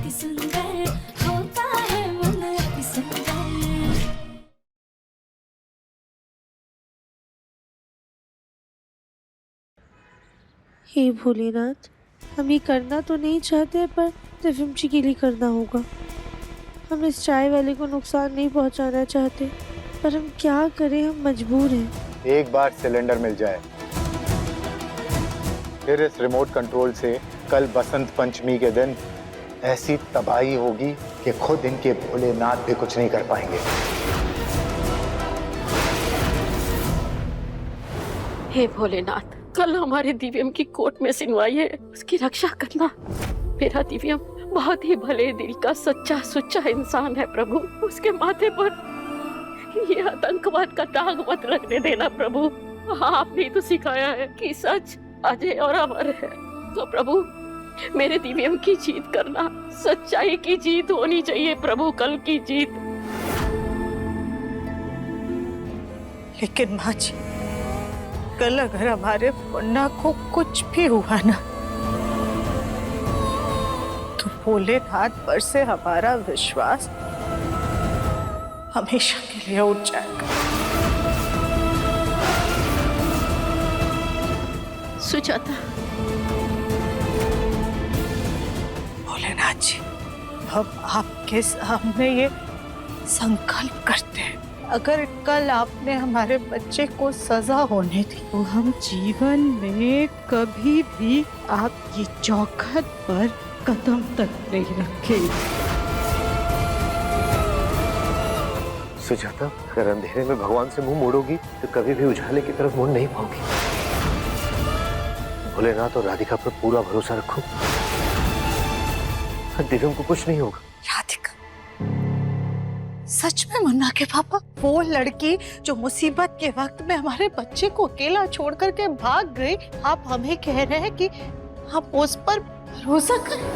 अति सुंदर होता है मन अति सुंदर। हे भोलेनाथ, हम ये करना तो नहीं चाहते पर दिव्यम जी के लिए करना होगा। हम इस चाय वाले को नुकसान नहीं पहुंचाना चाहते पर हम क्या करें, हम मजबूर हैं। एक बार सिलेंडर मिल जाए फिर इस रिमोट कंट्रोल से कल बसंत पंचमी के दिन ऐसी तबाही होगी कि खुद इनके भोलेनाथ भी कुछ नहीं कर पाएंगे। हे भोलेनाथ, कल हमारे दिव्यम की कोर्ट में सुनवाई है, उसकी रक्षा करना। मेरा दिव्यम बहुत ही भले दिल का सच्चा सुच्चा इंसान है प्रभु। उसके माथे पर ये आतंकवाद का दाग मत लगने देना प्रभु। आपने ही तो सिखाया है कि सच अजय और अमर है। तो प्रभु मेरे दिव्यम की जीत करना, सच्चाई की जीत होनी चाहिए प्रभु, कल की जीत। लेकिन माँ जी, कल अगर हमारे मुन्ना को कुछ भी हुआ ना तो भोलेनाथ पर से हमारा विश्वास हमेशा के लिए उठ जाएगा। सुजाता, भोलेनाथ जी, हम आपके सामने ये संकल्प करते हैं, अगर कल आपने हमारे बच्चे को सजा होने दी तो हम जीवन में कभी भी आपकी चौखट पर कदम तक नहीं रखेंगे। सुजाता, अगर अंधेरे में भगवान से मुंह मोड़ोगी तो कभी भी उजाले की तरफ मुड़ नहीं पाओगी। भोलेनाथ और राधिका पर पूरा भरोसा रखो, दिव्यम को कुछ नहीं होगा। राधिका, सच में मुन्ना के पापा, वो लड़की जो मुसीबत के वक्त में हमारे बच्चे को अकेला छोड़ करके भाग गई, आप हमें कह रहे हैं कि आप उस पर भरोसा करें?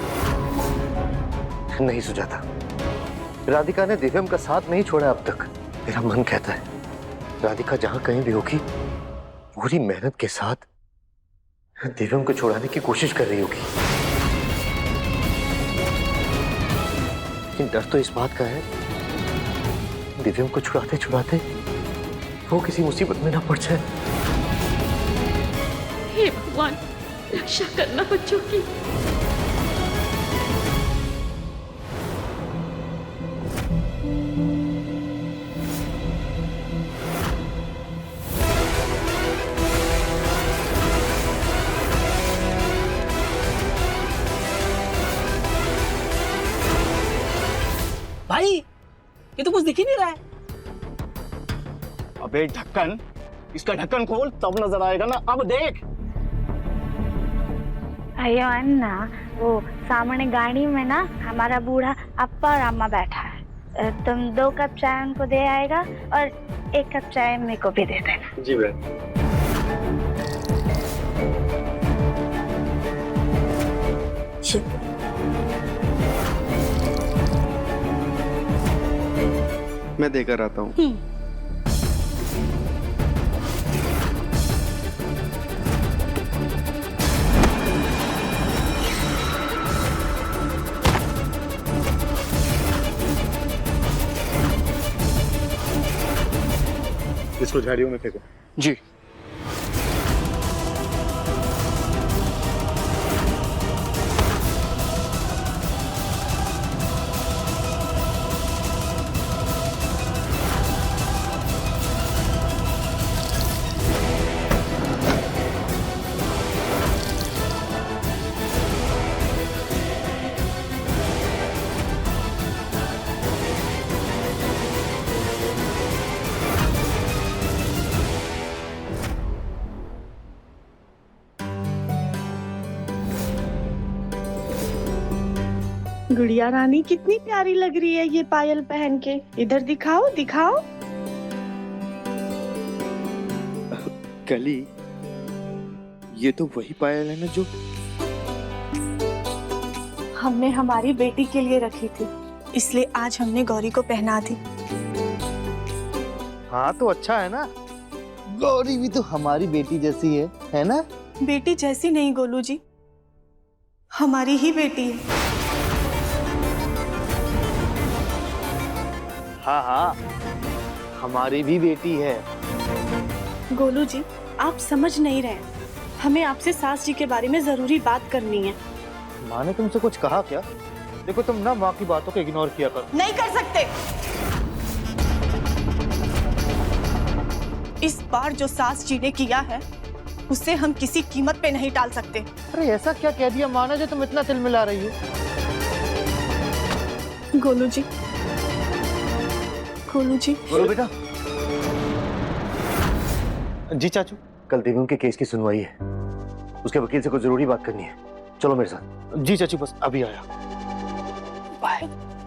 नहीं सुजाता, राधिका ने दिव्यम का साथ नहीं छोड़ा अब तक। मेरा मन कहता है राधिका जहां कहीं भी होगी पूरी मेहनत के साथ दिव्यम को छुड़ाने की कोशिश कर रही होगी। लेकिन डर तो इस बात का है दिव्यम को छुड़ाते छुड़ाते वो किसी मुसीबत में ना पड़ जाए। हे भगवान, रक्षा करना बच्चों की। भाई, ये तो कुछ दिख ही नहीं रहा है। अबे ढक्कन, इसका ढक्कन खोल तब नजर आएगा ना। अब देख। अयो अन्ना, वो सामने गाड़ी में ना हमारा बूढ़ा अप्पा और अम्मा बैठा है। तुम 2 कप चाय उनको दे आएगा और 1 कप चाय मेरे को भी दे देना। जी बहन। मैं देकर आता हूँ। इसको झाड़ियों में फेंको। जी। गुड़िया रानी कितनी प्यारी लग रही है ये पायल पहन के। इधर दिखाओ दिखाओ। कली, ये तो वही पायल है ना जो हमने हमारी बेटी के लिए रखी थी, इसलिए आज हमने गौरी को पहना दी। हाँ तो अच्छा है ना, गौरी भी तो हमारी बेटी जैसी है ना? बेटी जैसी नहीं गोलू जी, हमारी ही बेटी है। हाँ हाँ, हमारी भी बेटी है। गोलू जी, आप समझ नहीं रहे, हमें आपसे सास जी के बारे में जरूरी बात करनी है। माँ ने तुमसे कुछ कहा क्या? देखो तुम ना माँ की बातों को इग्नोर किया करो। नहीं कर सकते। इस बार जो सास जी ने किया है उसे हम किसी कीमत पे नहीं टाल सकते। अरे ऐसा क्या कह दिया माँ ने जो तुम इतना तिलमिला रही हो? गोलू जी, गोलू जी। बोलो बेटा। जी चाचू। कल दिव्यम के केस की सुनवाई है, उसके वकील से कुछ जरूरी बात करनी है, चलो मेरे साथ। जी चाचू, बस अभी आया।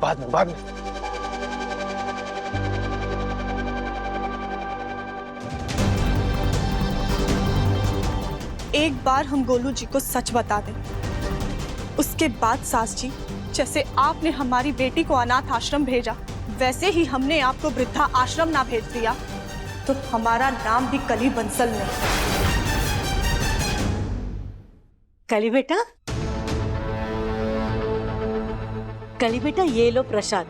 बाद में। एक बार हम गोलू जी को सच बता दें, उसके बाद सास जी, जैसे आपने हमारी बेटी को अनाथ आश्रम भेजा, वैसे ही हमने आपको वृद्धा आश्रम ना भेज दिया तो हमारा नाम भी कली बंसल नहीं। कली बेटा ये लो प्रसाद,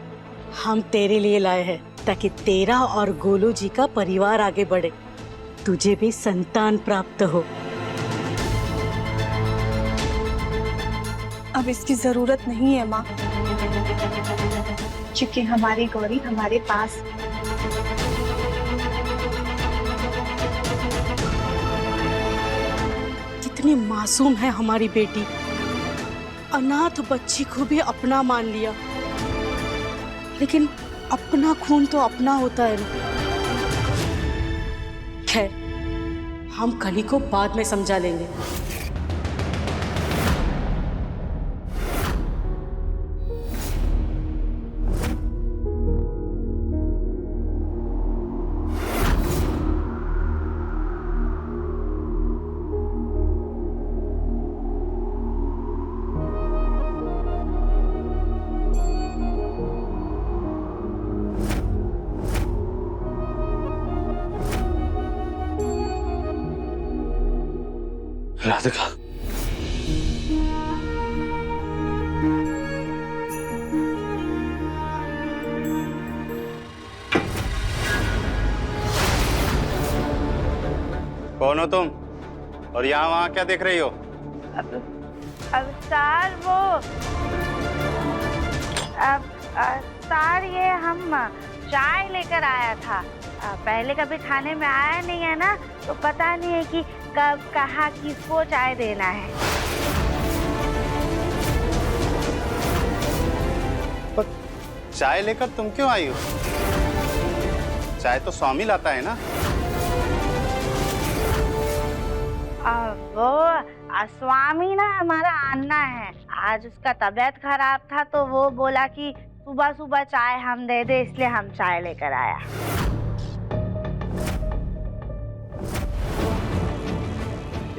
हम तेरे लिए लाए हैं ताकि तेरा और गोलू जी का परिवार आगे बढ़े, तुझे भी संतान प्राप्त हो। अब इसकी जरूरत नहीं है माँ, क्योंकि हमारी गौरी हमारे पास। कितनी मासूम है हमारी बेटी, अनाथ बच्ची को भी अपना मान लिया, लेकिन अपना खून तो अपना होता है ना। खैर, हम कली को बाद में समझा लेंगे। राधिका, कौन हो तुम और यहाँ वहाँ क्या देख रही हो? अब सर वो सर ये हम चाय लेकर आया था, पहले कभी खाने में आया नहीं है ना, तो पता नहीं है कि कब कहाँ किसको चाय देना है। पर चाय लेकर तुम क्यों आई हो? चाय तो स्वामी लाता है ना। वो स्वामी ना हमारा अन्ना है, आज उसका तबीयत खराब था तो वो बोला कि सुबह सुबह चाय हम दे दे, इसलिए हम चाय लेकर आया।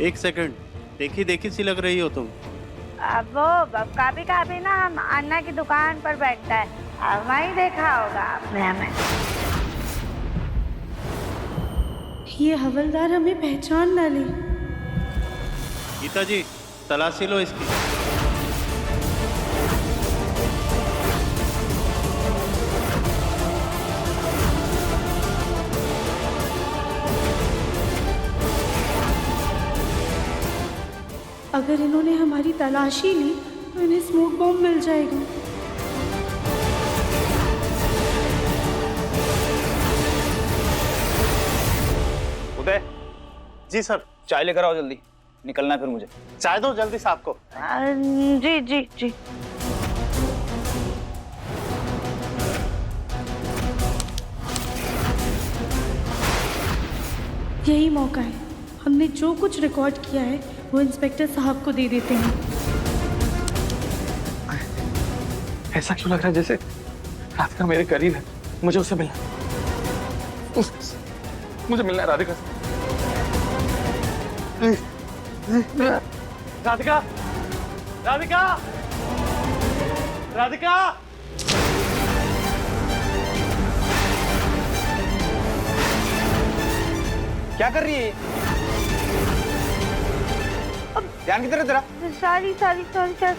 एक सेकंड, देखी सी लग रही हो तुम। वो कभी कभी ना हम अन्ना की दुकान पर बैठता है, वहीं देखा होगा आपने हमें। ये हवलदार हमें पहचान ना ले। गीता जी, तलाशी लो इसकी। अगर इन्होंने हमारी तलाशी ली तो इन्हें स्मोक बॉम्ब मिल जाएगा। उदय जी सर, चाय लेकर आओ जल्दी, निकलना है फिर मुझे। चाय दो जल्दी साहब को। जी जी जी। यही मौका है, हमने जो कुछ रिकॉर्ड किया है वो इंस्पेक्टर साहब को दे देते हैं। ऐसा क्यों लग रहा है जैसे राधिका मेरे करीब है, मुझे उससे मिलना, मुझे मिलना है राधिका से। राधिका, राधिका, राधिका, क्या कर रही है? अब ध्यान किधर है तेरा? Sorry sorry sorry sir.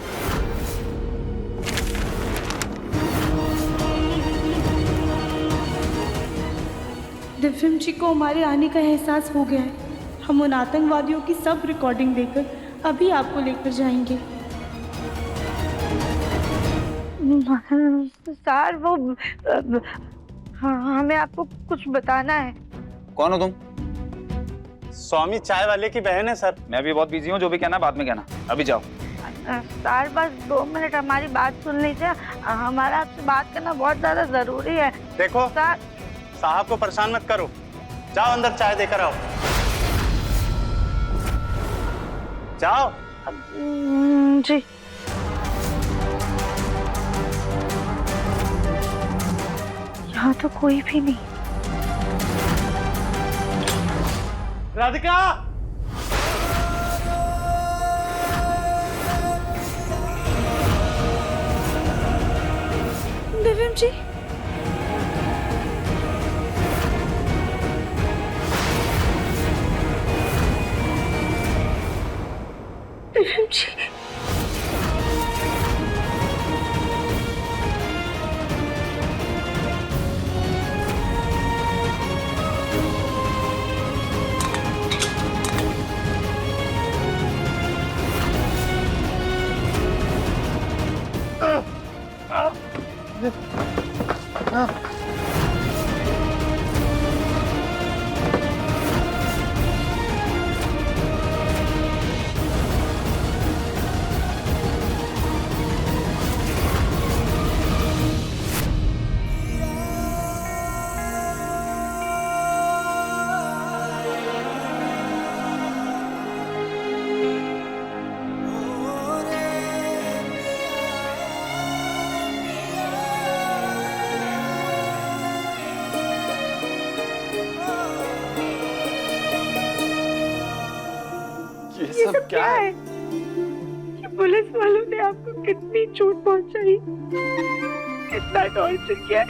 Divyam ji को हमारे आने का एहसास हो गया है। हम उन आतंकवादियों की सब रिकॉर्डिंग देकर अभी आपको लेकर जाएंगे। सर वो हाँ, हमें आपको कुछ बताना है। कौन हो तुम? स्वामी चाय वाले की बहन है सर। मैं भी बहुत बिजी हूँ, जो भी कहना बाद में कहना, अभी जाओ। सर बस 2 मिनट हमारी बात सुन लीजिए, हमारा आपसे बात करना बहुत ज्यादा जरूरी है। देखो सर, साहब को परेशान मत करो, जाओ अंदर चाय देकर आओ, जाओ। जी। यहाँ तो कोई भी नहीं। राधिका, दिव्यम जी, दिव्यम जी, ये सब क्या है? ये पुलिस वालों ने आपको कितनी चोट पहुंचाई, कितना टॉर्चर किया।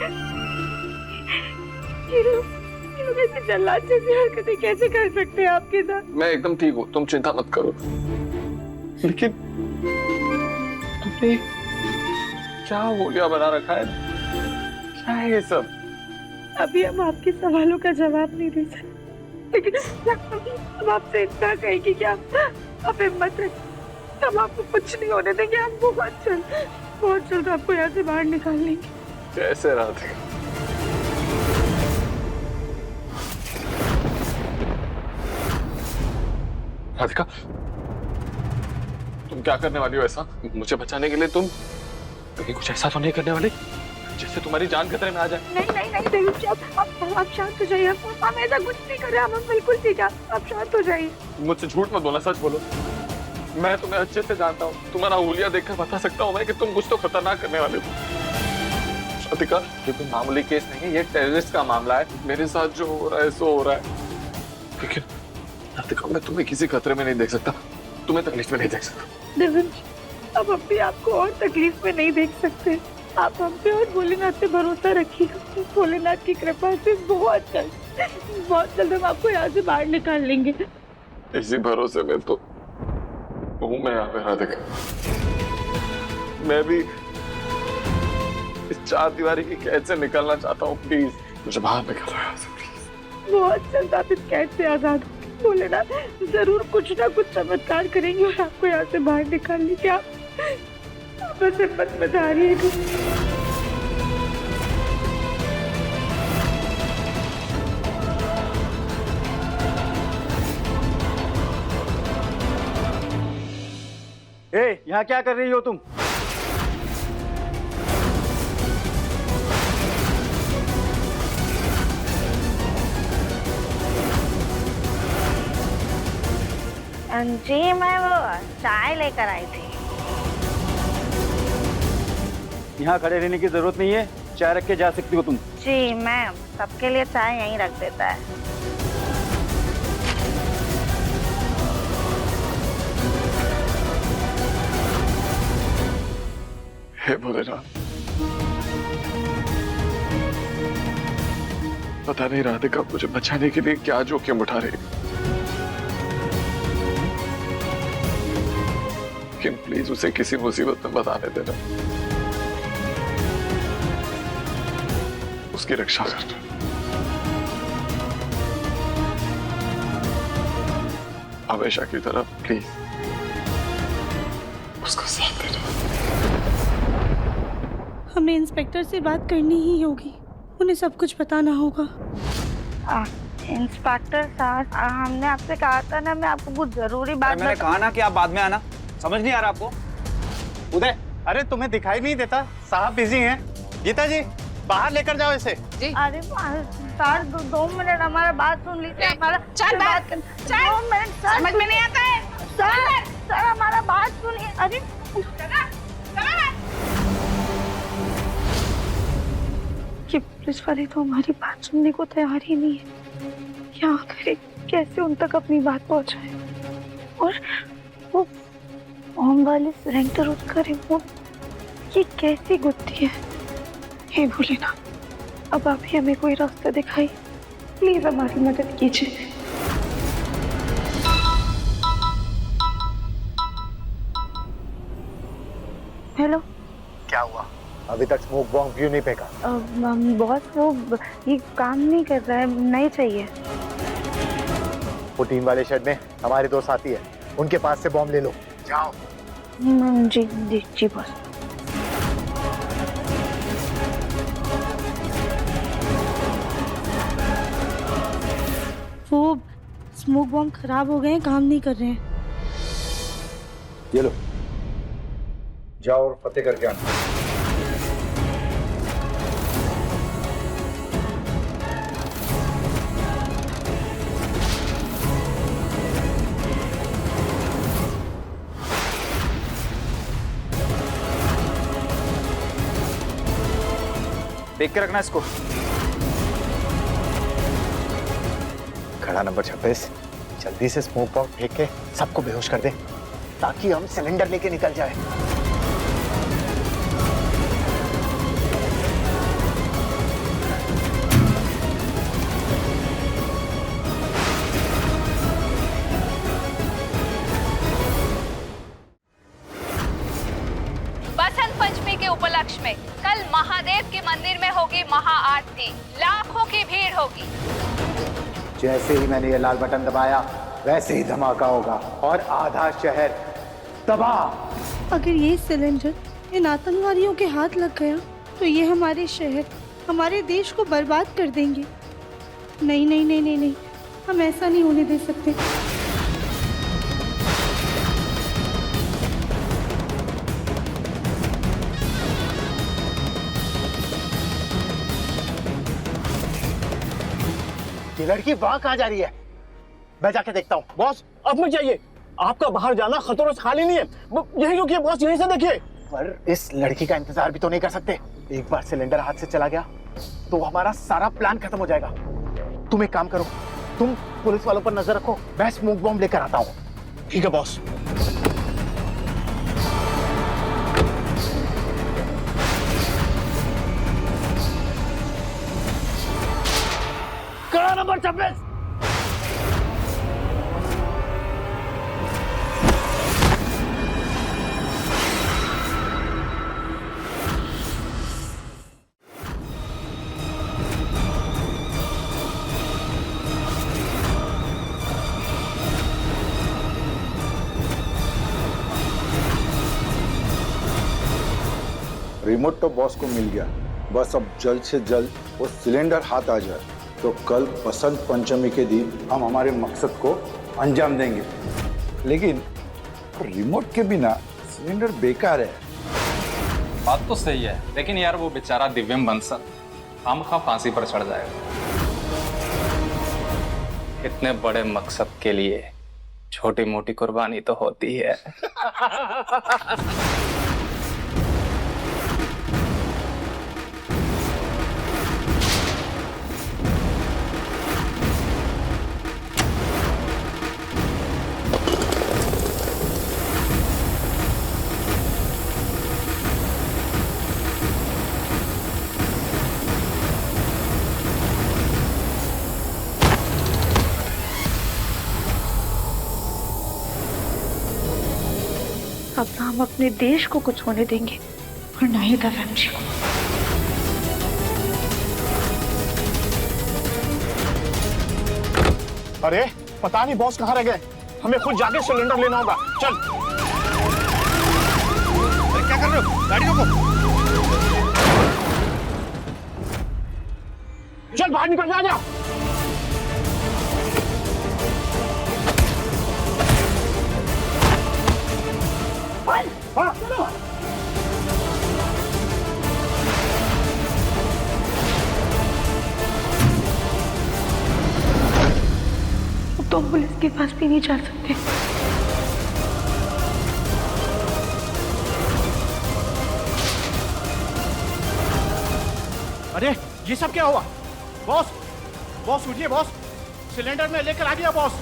ये लोग ऐसे जल्लाद जैसी हरकतें कैसे कर सकते हैं आपके साथ? मैं एकदम ठीक हूँ, तुम चिंता मत करो। लेकिन तुमने क्या गोलियां बना रखा है? क्या है ये सब? अभी हम आपके सवालों का जवाब नहीं दे सकते, लेकिन हम आपसे इतना कहेंगे कि आप हिम्मत रखें, हम आपको कुछ नहीं होने देंगे। हम बहुत जल्द आपको यहाँ से बाहर निकाल लेंगे। कैसे राधिका? राधिका, तुम क्या करने वाली हो ऐसा? मुझे बचाने के लिए तुम कहीं कुछ ऐसा तो नहीं करने वाली जिससे तुम्हारी जान खतरे में आ जाए? नहीं नहीं नहीं देवी जी, आप शांत हो जाइए। हम ऐसा कुछ नहीं कर रहे, हम बिल्कुल ठीक है। आप शांत हो जाइए। मुझसे झूठ मत बोलना, सच बोलो। मैं तुम्हें अच्छे से जानता हूँ, तुम्हारा हुलिया देखकर बता सकता हूँ मैं कि तुम कुछ तो खतरनाक करने वाले हो। राधिका, ये कोई मामूली केस नहीं है, ये टेररिस्ट का मामला है। मेरे साथ जो हो रहा है सो हो रहा है, लेकिन राधिका मैं तुम्हें किसी खतरे में नहीं देख सकता, तुम्हें तकलीफ में नहीं देख सकता। देवन जी, अब अपने आपको और तकलीफ में नहीं देख सकते। आप हम पे और भोलेनाथ पे भरोसा रखिए। भोलेनाथ की कृपा से बहुत जल्द हम आपको यहाँ से बाहर निकाल लेंगे। इसी भरोसे में तो हूँ मैं यहाँ पे राधिका। मैं भी इस 4 दीवारी की कैद से निकलना चाहता हूँ। प्लीज मुझे बाहर निकालो यहाँ से, प्लीज। बहुत जल्द आप इस कैद से आजाद होंगे। भोलेनाथ जरूर कुछ ना कुछ चमत्कार करेंगे और आपको यहाँ से बाहर निकाल लेंगे। आप बस हिम्मत में आ रही है। यहाँ क्या कर रही हो तुम? जी मैं वो चाय लेकर आई थी। यहाँ खड़े रहने की जरूरत नहीं है, चाय रख के जा सकती हो तुम। जी मैम, सबके लिए चाय यहीं रख देता है। हे भोलेनाथ, पता नहीं राधिका मुझे बचाने के लिए क्या जोखिम उठा रही है, लेकिन प्लीज उसे किसी मुसीबत में मत आने देना, उसकी रक्षा करना। हमेशा की तरह प्लीज उसका साथ देना। हमें इंस्पेक्टर से बात करनी ही होगी, उन्हें सब कुछ बताना होगा। इंस्पेक्टर साहब, हमने आपसे कहा था ना, मैं आपको बहुत जरूरी बात मैंने कहा ना कि आप बाद में आना। समझ नहीं आ रहा आपको? उदय, अरे तुम्हें दिखाई नहीं देता? साहब बिजी हैं। गीता जी बाहर लेकर जाओ इसे। जी। अरे सर 2 मिनट हमारा बात सुन लीजिए। हमारा चल बात 2 मिनट सर, समझ में नहीं आता है। सर हमारा बात सुनिए। अरे ये पुलिस वाले तो हमारी बात सुनने को तैयार ही नहीं है। क्या करें, कैसे उन तक अपनी बात पहुंचाए? और वो ओम वाली सिलेंडर, उसका रिमोट, ये कैसी गुत्थी है? हे भोलेनाथ, अब आप ही हमें कोई रास्ता दिखाई, प्लीज हमारी मदद कीजिए। हेलो, क्या हुआ? अभी तक स्मोक बॉम्ब क्यों नहीं फेंका? बॉस वो ये काम नहीं कर रहा है, नहीं चाहिए। वो टीम वाले शेड में हमारे 2 साथी है, उनके पास से बॉम्ब ले लो, जाओ। जी जी जी बॉस। वो स्मोक बॉम्ब खराब हो गए हैं, काम नहीं कर रहे हैं। ये लो, जाओ और फतेह करके आना। देख के रखना इसको। खड़ा नंबर 26, जल्दी से स्मोक बॉम्ब फेंक के सबको बेहोश कर दे, ताकि हम सिलेंडर लेके निकल जाए। बसंत पंचमी के उपलक्ष्य में कल महादेव के मंदिर में होगी महाआरती। लाखों की भीड़ होगी। जैसे ही मैंने ये लाल बटन दबाया, वैसे ही धमाका होगा और आधा शहर तबाह। अगर ये सिलेंडर इन आतंकवादियों के हाथ लग गया तो ये हमारे शहर, हमारे देश को बर्बाद कर देंगे। नहीं नहीं नहीं नहीं नहीं, हम ऐसा नहीं होने दे सकते। ये लड़की वहां कहाँ जा रही है? मैं जाके देखता हूँ। बॉस अब मत जाइए, आपका बाहर जाना खतरों से खाली नहीं है। यही रुकिए बॉस, यहीं से देखिए। पर इस लड़की का इंतजार भी तो नहीं कर सकते। एक बार सिलेंडर हाथ से चला गया तो हमारा सारा प्लान खत्म हो जाएगा। तुम एक काम करो, तुम पुलिस वालों पर नजर रखो, मैं स्मोक बॉम्ब लेकर आता हूँ। ठीक है बॉस। कड़ा नंबर 26। रिमोट तो बॉस को मिल गया, बस अब जल्द से जल्द वो सिलेंडर हाथ आ जाए तो कल बसंत पंचमी के दिन हम हमारे मकसद को अंजाम देंगे। लेकिन रिमोट के बिना सिलेंडर बेकार है। बात तो सही है, लेकिन यार वो बेचारा दिव्यम बंसल खामखा फांसी पर चढ़ जाएगा। इतने बड़े मकसद के लिए छोटी मोटी कुर्बानी तो होती है। अब ना हम अपने देश को कुछ होने देंगे और ना ही दिव्यम जी को। अरे पता नहीं बॉस कहाँ रह गए। हमें खुद जाके सिलेंडर लेना होगा। चल। अरे क्या कर रहे हो? गाड़ी रोको। चल बाहर निकल जा। हाँ, चलो। तो पुलिस के पास भी नहीं जा सकते। अरे ये सब क्या हुआ? बॉस, बॉस उठिए बॉस, सिलेंडर में लेकर आ गया बॉस,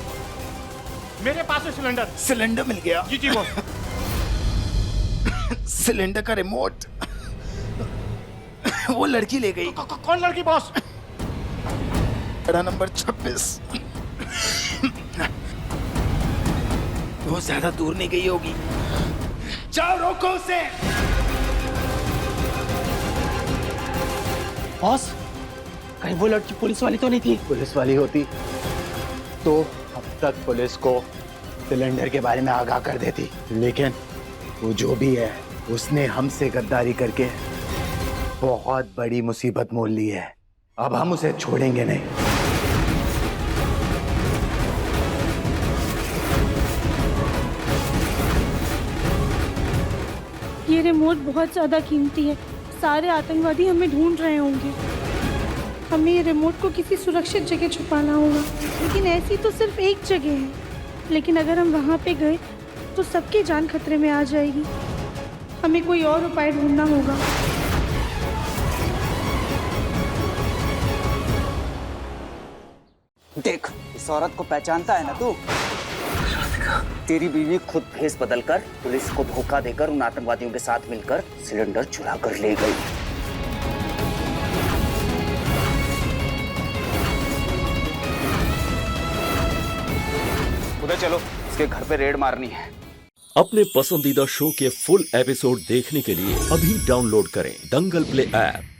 मेरे पास है सिलेंडर। सिलेंडर मिल गया? जी जी बॉस। सिलेंडर का रिमोट वो लड़की ले गई। कौन लड़की बॉस? मेरा नंबर 26। वो ज्यादा दूर नहीं गई होगी। जाओ रोको उसे। बॉस, कहीं वो लड़की पुलिस वाली तो नहीं थी? पुलिस वाली होती तो अब तक पुलिस को सिलेंडर के बारे में आगाह कर देती, लेकिन वो जो भी है उसने हमसे गद्दारी करके बहुत बड़ी मुसीबत मोल ली है। अब हम उसे छोड़ेंगे नहीं। ये रिमोट बहुत ज़्यादा कीमती है। सारे आतंकवादी हमें ढूंढ रहे होंगे। हमें ये रिमोट को किसी सुरक्षित जगह छुपाना होगा। लेकिन ऐसी तो सिर्फ एक जगह है, लेकिन अगर हम वहाँ पे गए तो सबकी जान खतरे में आ जाएगी। हमें कोई और उपाय ढूंढना होगा। देख, इस औरत को पहचानता है ना तू? तेरी बीवी खुद भेस बदलकर पुलिस को धोखा देकर उन आतंकवादियों के साथ मिलकर सिलेंडर चुरा कर ले गई। उधर चलो, इसके घर पे रेड मारनी है। अपने पसंदीदा शो के फुल एपिसोड देखने के लिए अभी डाउनलोड करें दंगल प्ले ऐप।